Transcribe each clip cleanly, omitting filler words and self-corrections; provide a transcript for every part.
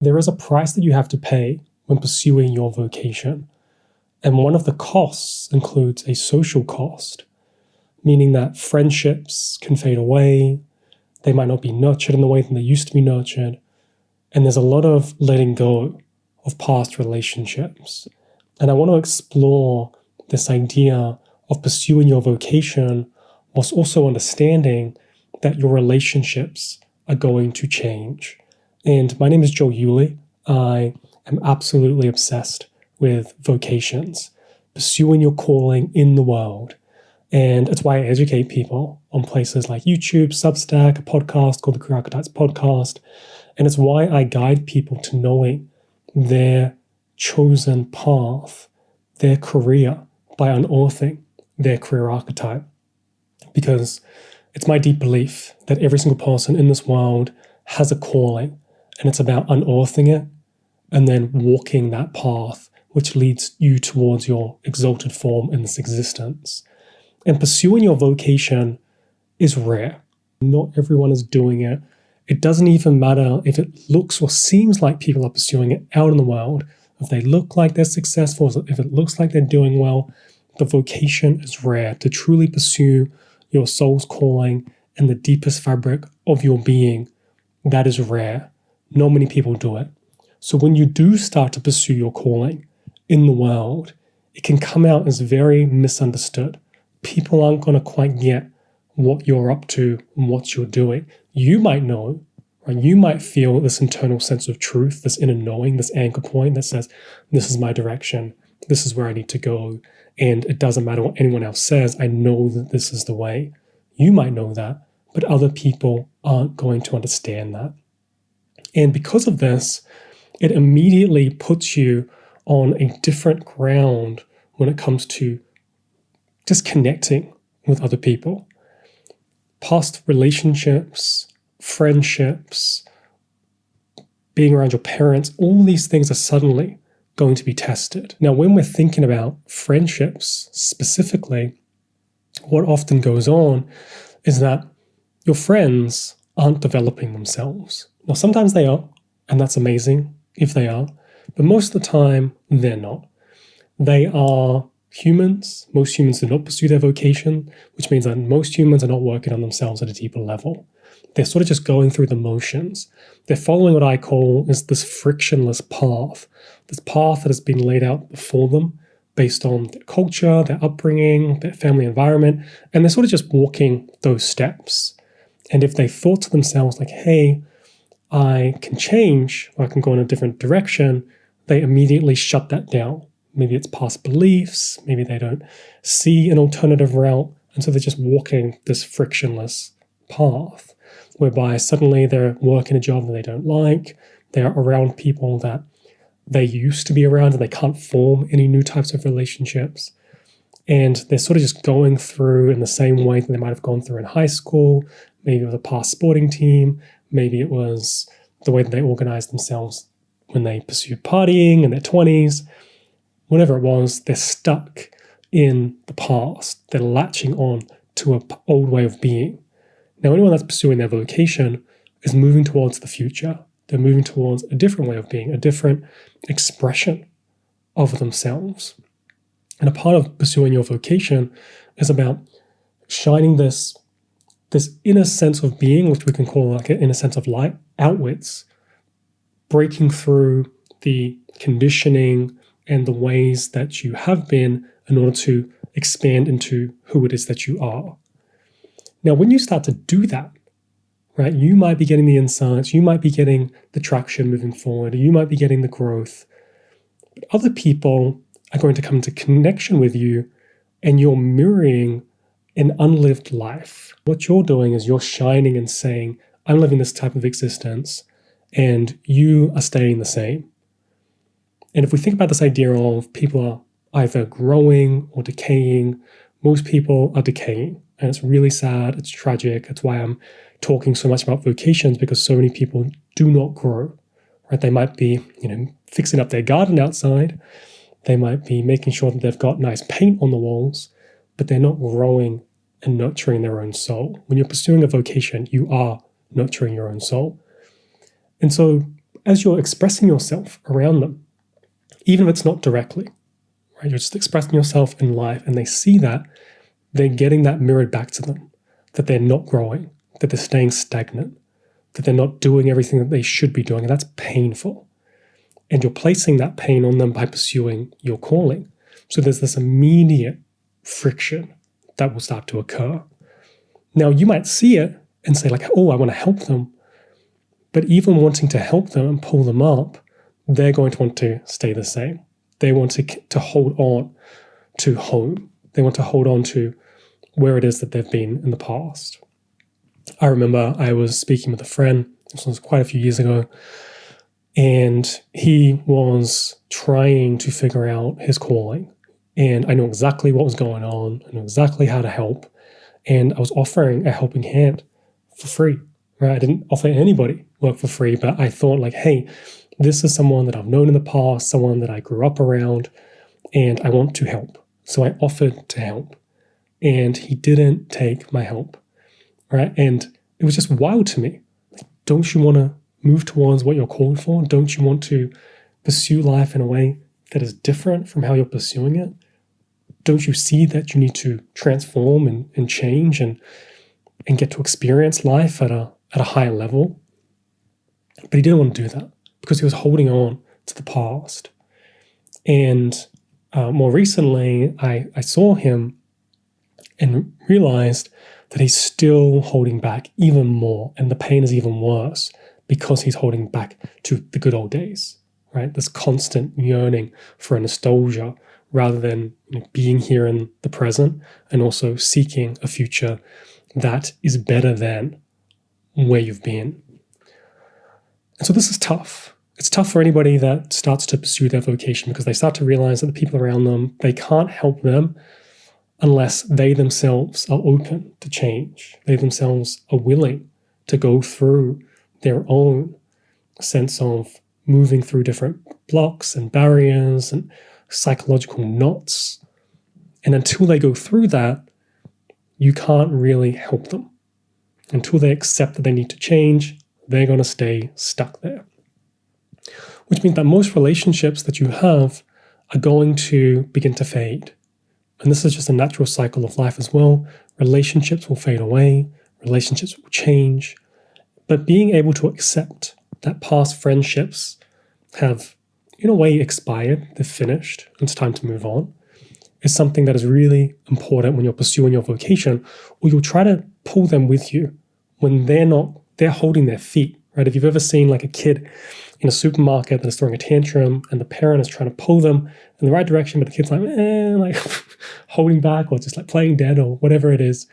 There is a price that you have to pay when pursuing your vocation. And one of the costs includes a social cost, meaning that friendships can fade away. They might not be nurtured in the way that they used to be nurtured. And there's a lot of letting go of past relationships. And I want to explore this idea of pursuing your vocation whilst also understanding that your relationships are going to change. And my name is Joe Yulee. I am absolutely obsessed with vocations, pursuing your calling in the world. And it's why I educate people on places like YouTube, Substack, a podcast called the Archetypes podcast. And it's why I guide people to knowing their chosen path, their career, by unearthing their career archetype. Because it's my deep belief that every single person in this world has a calling, and it's about unearthing it and then walking that path which leads you towards your exalted form in this existence. And pursuing your vocation is rare. Not everyone is doing it. It doesn't even matter if it looks or seems like people are pursuing it out in the world. If they look like they're successful, if it looks like they're doing well, the vocation is rare. To truly pursue your soul's calling and the deepest fabric of your being, that is rare. Not many people do it. So when you do start to pursue your calling in the world, it can come out as very misunderstood. People aren't going to quite get what you're up to and what you're doing. You might know, right? You might feel this internal sense of truth, this inner knowing, this anchor point that says, this is my direction, this is where I need to go, and it doesn't matter what anyone else says, I know that this is the way. You might know that, but other people aren't going to understand that. And because of this, it immediately puts you on a different ground when it comes to just connecting with other people. Past relationships, friendships, being around your parents, all these things are suddenly going to be tested. Now, when we're thinking about friendships specifically, what often goes on is that your friends aren't developing themselves. Now, sometimes they are, and that's amazing if they are, but most of the time, they're not. They are humans. Most humans do not pursue their vocation, which means that most humans are not working on themselves at a deeper level. They're sort of just going through the motions. They're following what I call is this frictionless path, this path that has been laid out before them based on their culture, their upbringing, their family environment, and they're sort of just walking those steps. And if they thought to themselves like, hey, I can change, or I can go in a different direction, they immediately shut that down. Maybe it's past beliefs, maybe they don't see an alternative route, and so they're just walking this frictionless path, whereby suddenly they're working a job that they don't like, they're around people that they used to be around and they can't form any new types of relationships, and they're sort of just going through in the same way that they might have gone through in high school, maybe with a past sporting team, maybe it was the way that they organized themselves when they pursued partying in their 20s. Whatever it was, they're stuck in the past. They're latching on to an old way of being. Now, anyone that's pursuing their vocation is moving towards the future. They're moving towards a different way of being, a different expression of themselves. And a part of pursuing your vocation is about shining this inner sense of being, which we can call like an inner sense of light, outwards, breaking through the conditioning and the ways that you have been in order to expand into who it is that you are. Now, when you start to do that, right, you might be getting the insights, you might be getting the traction moving forward, you might be getting the growth, but other people are going to come into connection with you and you're mirroring an unlived life. What you're doing is you're shining and saying, I'm living this type of existence, and you are staying the same. And if we think about this idea of people are either growing or decaying, most people are decaying. And it's really sad, it's tragic. It's why I'm talking so much about vocations, because so many people do not grow. Right? They might be, fixing up their garden outside. They might be making sure that they've got nice paint on the walls, but they're not growing and nurturing their own soul. When you're pursuing a vocation, you are nurturing your own soul. And so as you're expressing yourself around them, even if it's not directly, right? You're just expressing yourself in life and they see that, they're getting that mirrored back to them, that they're not growing, that they're staying stagnant, that they're not doing everything that they should be doing. And that's painful. And you're placing that pain on them by pursuing your calling. So there's this immediate friction that will start to occur. Now, you might see it and say like, oh, I want to help them. But even wanting to help them and pull them up, they're going to want to stay the same. They want to hold on to home. They want to hold on to where it is that they've been in the past. I remember I was speaking with a friend, this was quite a few years ago, and he was trying to figure out his calling. And I knew exactly what was going on. I knew exactly how to help. And I was offering a helping hand for free, right? I didn't offer anybody work for free, but I thought like, hey, this is someone that I've known in the past, someone that I grew up around, and I want to help. So I offered to help. And he didn't take my help, right? And it was just wild to me. Like, don't you want to move towards what you're called for? Don't you want to pursue life in a way that is different from how you're pursuing it? Don't you see that you need to transform and change and get to experience life at a higher level? But he didn't want to do that because he was holding on to the past. And more recently, I saw him and realized that he's still holding back even more, and the pain is even worse because he's holding back to the good old days, right? This constant yearning for a nostalgia rather than being here in the present and also seeking a future that is better than where you've been. And so this is tough. It's tough for anybody that starts to pursue their vocation because they start to realize that the people around them, they can't help them unless they themselves are open to change. They themselves are willing to go through their own sense of moving through different blocks and barriers and psychological knots. And until they go through that, you can't really help them. Until they accept that they need to change, they're going to stay stuck there. Which means that most relationships that you have are going to begin to fade. And this is just a natural cycle of life as well. Relationships will fade away, relationships will change. But being able to accept that past friendships have, in a way, expired, they're finished, and it's time to move on, is something that is really important when you're pursuing your vocation, or you'll try to pull them with you when they're holding their feet, right? If you've ever seen like a kid in a supermarket that is throwing a tantrum and the parent is trying to pull them in the right direction, but the kid's like holding back or just like playing dead or whatever it is,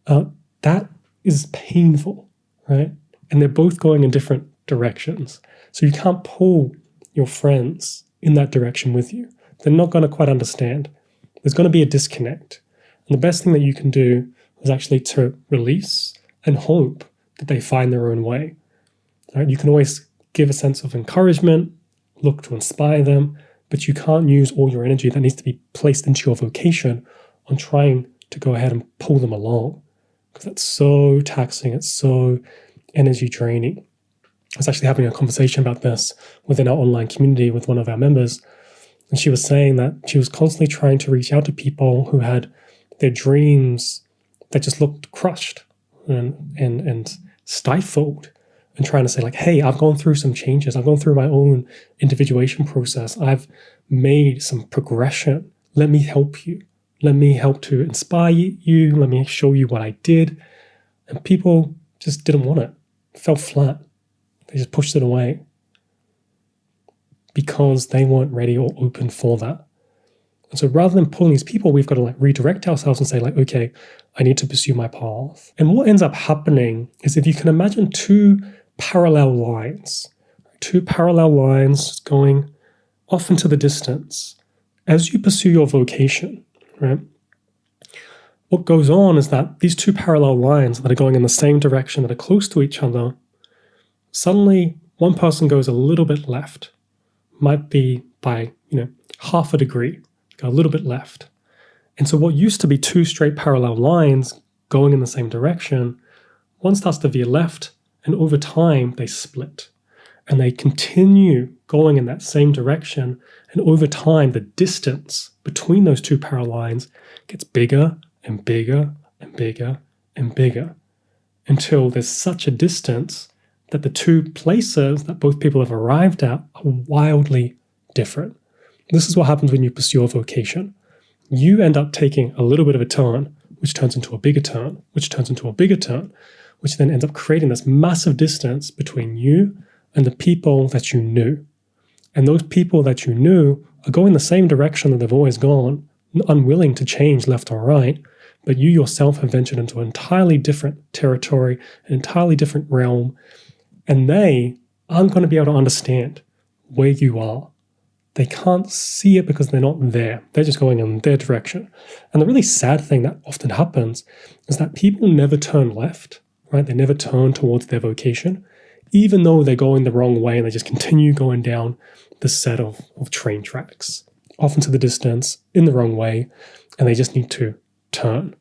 that is painful, right? And they're both going in different directions. So you can't pull your friends in that direction with you. They're not going to quite understand. There's going to be a disconnect. And the best thing that you can do is actually to release and hope that they find their own way. Right? You can always give a sense of encouragement, look to inspire them, but you can't use all your energy that needs to be placed into your vocation on trying to go ahead and pull them along, because that's so taxing, it's so energy draining. I was actually having a conversation about this within our online community with one of our members, and she was saying that she was constantly trying to reach out to people who had their dreams that just looked crushed and stifled, and trying to say like, hey, I've gone through some changes. I've gone through my own individuation process. I've made some progression. Let me help you. Let me help to inspire you. Let me show you what I did. And people just didn't want it. It fell flat. They just pushed it away because they weren't ready or open for that. And so rather than pulling these people, we've got to like redirect ourselves and say like, okay, I need to pursue my path. And what ends up happening is, if you can imagine two parallel lines going off into the distance, as you pursue your vocation, right? What goes on is that these two parallel lines that are going in the same direction, that are close to each other, suddenly one person goes a little bit left, might be by, half a degree, go a little bit left. And so what used to be two straight parallel lines going in the same direction, one starts to veer left, and over time they split. and they continue going in that same direction. And over time, the distance between those two parallel lines gets bigger and bigger and bigger and bigger until there's such a distance that the two places that both people have arrived at are wildly different. This is what happens when you pursue a vocation. You end up taking a little bit of a turn, which turns into a bigger turn, which turns into a bigger turn, which then ends up creating this massive distance between you and the people that you knew. And those people that you knew are going the same direction that they've always gone, unwilling to change left or right, but you yourself have ventured into an entirely different territory, an entirely different realm, and they aren't going to be able to understand where you are. They can't see it because they're not there. They're just going in their direction. And the really sad thing that often happens is that people never turn left, right? They never turn towards their vocation, even though they're going the wrong way, and they just continue going down this set of train tracks, off into the distance, in the wrong way, and they just need to turn.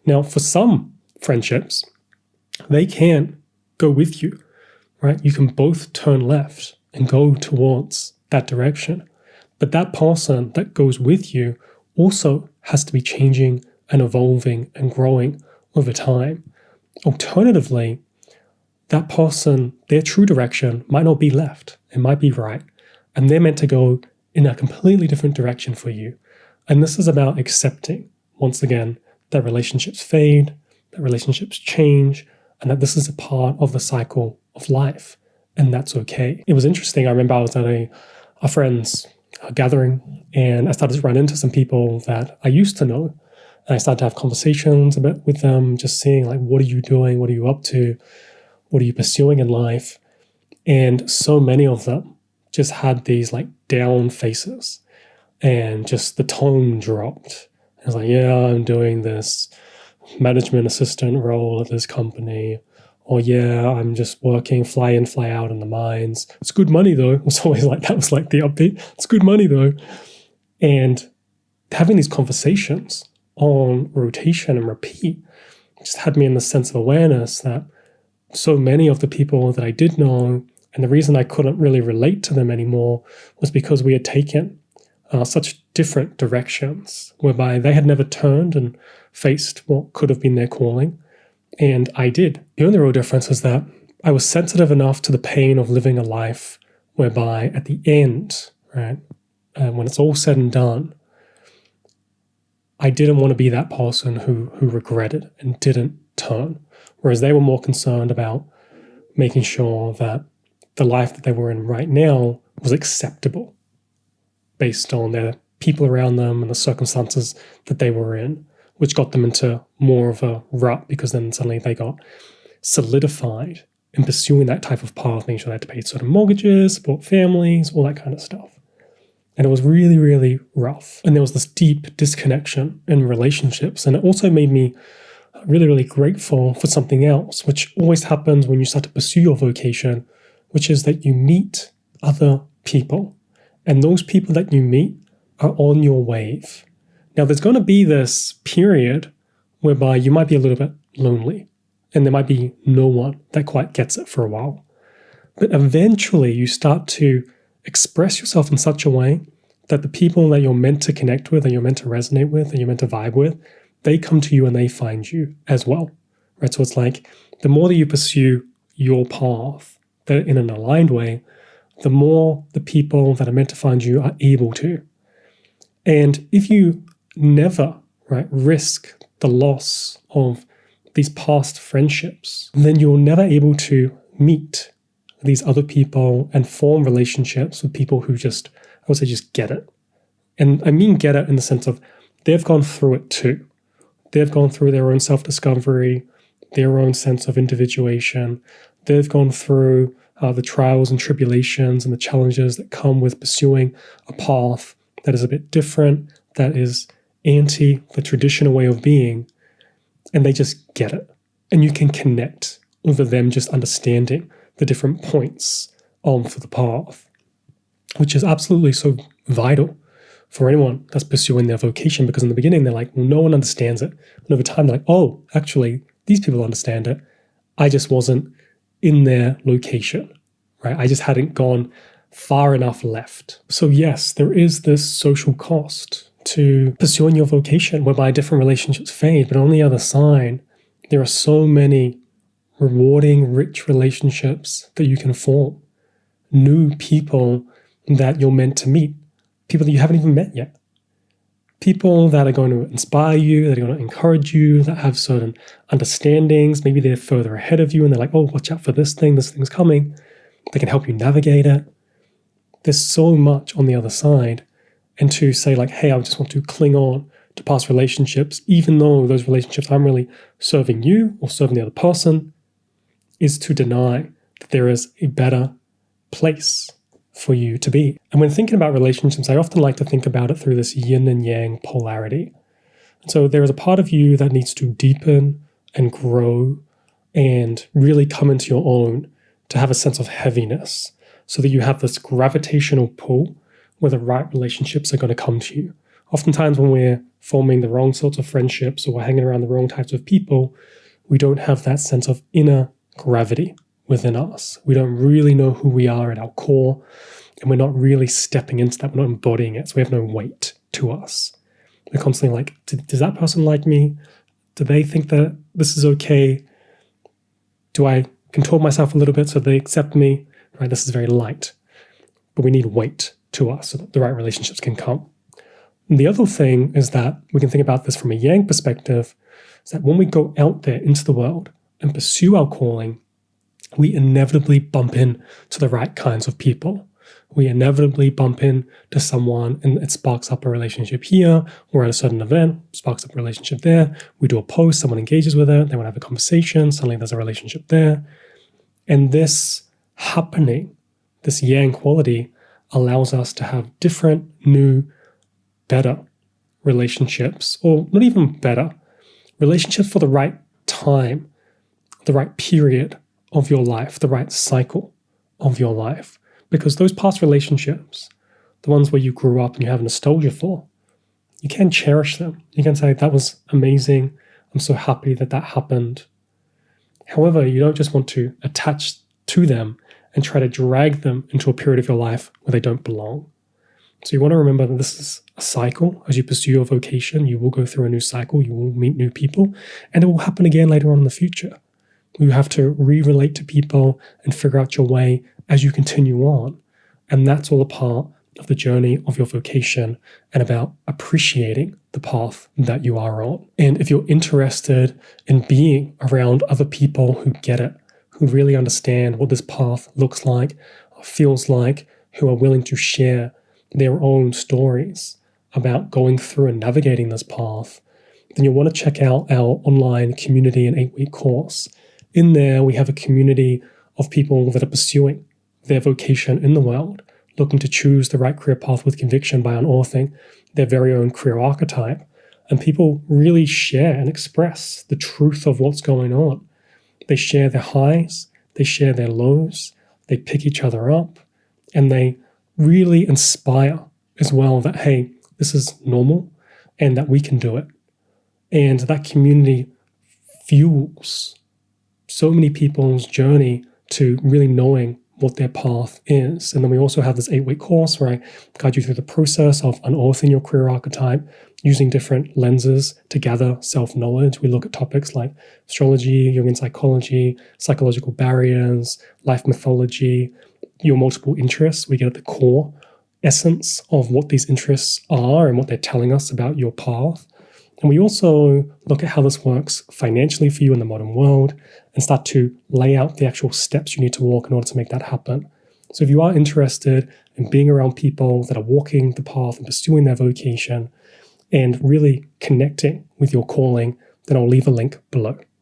Now, for some friendships, they can go with you, right? You can both turn left and go towards that direction. But that person that goes with you also has to be changing and evolving and growing over time. Alternatively, that person, their true direction might not be left, it might be right. And they're meant to go in a completely different direction for you. And this is about accepting, once again, that relationships fade, that relationships change, and that this is a part of the cycle of life. And that's okay. It was interesting. I remember I was at a friend's gathering, and I started to run into some people that I used to know. And I started to have conversations a bit with them, just seeing like, what are you doing? What are you up to? What are you pursuing in life? And so many of them just had these like down faces, and just the tone dropped. I was like, yeah, I'm doing this management assistant role at this company. Or yeah, I'm just working fly in, fly out in the mines. It's good money though. It was always like, that was like the upbeat. It's good money though. And having these conversations on rotation and repeat just had me in the sense of awareness that so many of the people that I did know, and the reason I couldn't really relate to them anymore was because we had taken such different directions, whereby they had never turned and faced what could have been their calling. And I did. The only real difference is that I was sensitive enough to the pain of living a life whereby at the end, right, when it's all said and done, I didn't want to be that person who regretted and didn't turn. Whereas they were more concerned about making sure that the life that they were in right now was acceptable based on their people around them and the circumstances that they were in, which got them into more of a rut, because then suddenly they got solidified in pursuing that type of path, making sure they had to pay certain mortgages, support families, all that kind of stuff. And it was really, really rough. And there was this deep disconnection in relationships. And it also made me really, really grateful for something else, which always happens when you start to pursue your vocation, which is that you meet other people. And those people that you meet are on your wave. Now, there's going to be this period whereby you might be a little bit lonely, and there might be no one that quite gets it for a while. But eventually you start to express yourself in such a way that the people that you're meant to connect with, and you're meant to resonate with, and you're meant to vibe with, they come to you and they find you as well, right? So it's like the more that you pursue your path that in an aligned way, the more the people that are meant to find you are able to. And if you never, right, risk the loss of these past friendships, then you're never able to meet these other people and form relationships with people who just, I would say, just get it. And I mean get it in the sense of they've gone through it too. They've gone through their own self-discovery, their own sense of individuation. They've gone through the trials and tribulations and the challenges that come with pursuing a path that is a bit different, that is anti the traditional way of being, and they just get it. And you can connect over them just understanding the different points of the path, which is absolutely so vital for anyone that's pursuing their vocation, because in the beginning they're like, well, no one understands it. And over time they're like, oh, actually, these people understand it. I just wasn't in their location, right? I just hadn't gone far enough left. So yes, there is this social cost to pursuing your vocation whereby different relationships fade. But on the other side, there are so many rewarding, rich relationships that you can form. New people that you're meant to meet. People that you haven't even met yet. People that are going to inspire you, that are going to encourage you, that have certain understandings. Maybe they're further ahead of you and they're like, oh, watch out for this thing's coming. They can help you navigate it. There's so much on the other side. And to say like, hey, I just want to cling on to past relationships, even though those relationships aren't really serving you or serving the other person, is to deny that there is a better place for you to be. And when thinking about relationships, I often like to think about it through this yin and yang polarity. And so there is a part of you that needs to deepen and grow and really come into your own to have a sense of heaviness so that you have this gravitational pull where the right relationships are going to come to you. Oftentimes when we're forming the wrong sorts of friendships or we're hanging around the wrong types of people, we don't have that sense of inner gravity within us. We don't really know who we are at our core, and we're not really stepping into that. We're not embodying it, so we have no weight to us. We're constantly like, does that person like me? Do they think that this is okay? Do I control myself a little bit so they accept me? Right? This is very light. But we need weight to us so that the right relationships can come. And the other thing is that we can think about this from a yang perspective, is that when we go out there into the world and pursue our calling, we inevitably bump into the right kinds of people. We inevitably bump into someone and it sparks up a relationship here. We're at a certain event, sparks up a relationship there. We do a post, someone engages with it, they want to have a conversation, suddenly there's a relationship there. And this happening, this yang quality, allows us to have different, new, better relationships, or not even better, relationships for the right time, the right period of your life, the right cycle of your life. Because those past relationships, the ones where you grew up and you have nostalgia for, you can cherish them. You can say, that was amazing. I'm so happy that that happened. However, you don't just want to attach to them and try to drag them into a period of your life where they don't belong. So you want to remember that this is a cycle. As you pursue your vocation, you will go through a new cycle, you will meet new people, and it will happen again later on in the future. You have to re-relate to people and figure out your way as you continue on. And that's all a part of the journey of your vocation and about appreciating the path that you are on. And if you're interested in being around other people who get it, who really understand what this path looks like, feels like, who are willing to share their own stories about going through and navigating this path, then you'll want to check out our online community and 8-week course. In there, we have a community of people that are pursuing their vocation in the world, looking to choose the right career path with conviction by unearthing their very own career archetype. And people really share and express the truth of what's going on. They share their highs, they share their lows, they pick each other up, and they really inspire as well that, hey, this is normal and that we can do it. And that community fuels so many people's journey to really knowing what their path is. And then we also have this 8-week course where I guide you through the process of unearthing your career archetype, using different lenses to gather self-knowledge. We look at topics like astrology, Jungian psychology, psychological barriers, life mythology, your multiple interests. We get at the core essence of what these interests are and what they're telling us about your path. And we also look at how this works financially for you in the modern world and start to lay out the actual steps you need to walk in order to make that happen. So if you are interested in being around people that are walking the path and pursuing their vocation and really connecting with your calling, then I'll leave a link below.